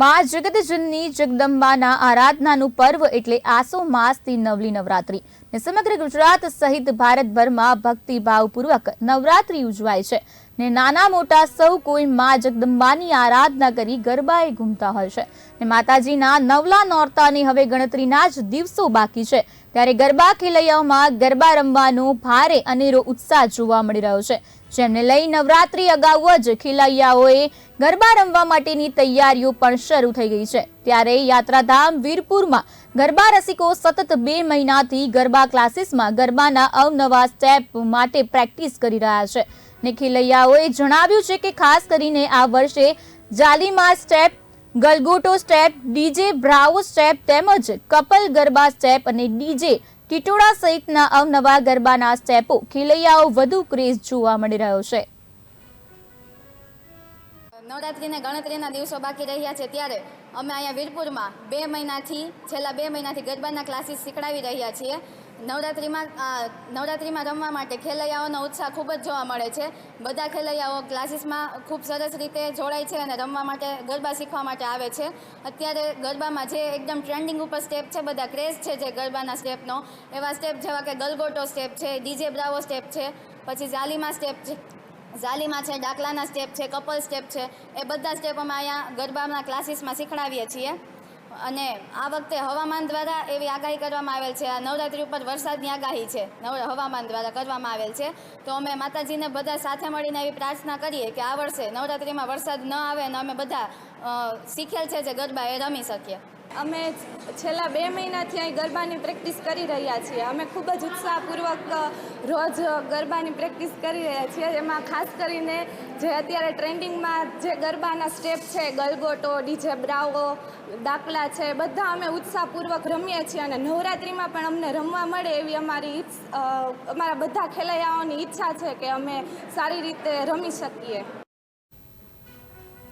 માં જગતજનની જગદંબાના આરાધનાનું પર્વ એટલે આસો માસથી નવલી નવરાત્રી ને સમગ્ર ગુજરાત સહિત ભારતભરમાં ભક્તિભાવપૂર્વક નવરાત્રી ઉજવાય છે ને નાના મોટા સૌ કોઈ માં જગદંબાની આરાધના કરી ગરબાએ ઘૂમતા હોય છે ને માતાજીના નવલા નોરતાની હવે ગણતરીના જ દિવસો બાકી છે ત્યારે ગરબા ખેલૈયાઓમાં ગરબા રમવાનો ભારે અનેરો ઉત્સાહ જોવા મળી રહ્યો છે, જેમને લઈ નવરાત્રી અગાઉ જ ખેલૈયાઓએ ગરબા રમવા માટેની તૈયારીઓ પણ શરૂ થઈ ગઈ છે। ત્યારે યાત્રાધામ વીરપુરમાં ગરબા રસિકો સતત 2 મહિનાથી ગરબા ક્લાસીસમાં ગરબાના અવનવા સ્ટેપ માટે પ્રેક્ટિસ કરી રહ્યા છે ને ખેલૈયાઓએ જણાવ્યું છે કે ખાસ કરીને આ વર્ષે જાલીમા સ્ટેપ, ગલગોટો સ્ટેપ, ડીજે બ્રાવો સ્ટેપ તેમજ કપલ ગરબા સ્ટેપ અને ડીજે ટીટોળા સહિતના અવનવા ગરબાના સ્ટેપો ખેલૈયાઓ વધુ ક્રેઝ જોવા મળી રહ્યો છે। નવરાત્રીને ગણતરીના દિવસો બાકી રહ્યા છે ત્યારે અમે અહીંયા વીરપુરમાં છેલ્લા 2 મહિનાથી ગરબાના ક્લાસીસ શીખડાવી રહ્યા છીએ। નવરાત્રીમાં રમવા માટે ખેલૈયાઓનો ઉત્સાહ ખૂબ જ જોવા મળે છે। બધા ખેલૈયાઓ ક્લાસીસમાં ખૂબ સરસ રીતે જોડાય છે અને રમવા માટે ગરબા શીખવા માટે આવે છે। અત્યારે ગરબામાં જે એકદમ ટ્રેન્ડિંગ ઉપર સ્ટેપ છે, બધા ક્રેઝ છે જે ગરબાના સ્ટેપનો, એવા સ્ટેપ જેવા કે ગલગોટો સ્ટેપ છે, ડીજે બ્રાવો સ્ટેપ છે, પછી જાલીમા સ્ટેપ છે, ડાકલાના સ્ટેપ છે, કપલ સ્ટેપ છે, એ બધા સ્ટેપ અમે અહીંયા ગરબાના ક્લાસીસમાં શીખડાવીએ છીએ। અને આ વખતે હવામાન દ્વારા એવી આગાહી કરવામાં આવેલ છે, આ નવરાત્રી ઉપર વરસાદની આગાહી છે હવામાન દ્વારા કરવામાં આવેલ છે, તો અમે માતાજીને બધા સાથે મળીને એવી પ્રાર્થના કરીએ કે આ વર્ષે નવરાત્રીમાં વરસાદ ન આવે અને અમે બધા શીખેલ છે જે ગરબા એ રમી શકીએ। અમે છેલ્લા 2 મહિનાથી અહીં ગરબાની પ્રેક્ટિસ કરી રહ્યા છીએ। અમે ખૂબ જ ઉત્સાહપૂર્વક રોજ ગરબાની પ્રેક્ટિસ કરી રહ્યા છીએ। એમાં ખાસ કરીને જે અત્યારે ટ્રેન્ડિંગમાં જે ગરબાના સ્ટેપ છે, ગલગોટો, ડીજે બ્રાવો, દાખલા છે, બધા અમે ઉત્સાહપૂર્વક રમીએ છીએ અને નવરાત્રિમાં પણ અમને રમવા મળે એવી અમારા બધા ખેલૈયાઓની ઈચ્છા છે કે અમે સારી રીતે રમી શકીએ।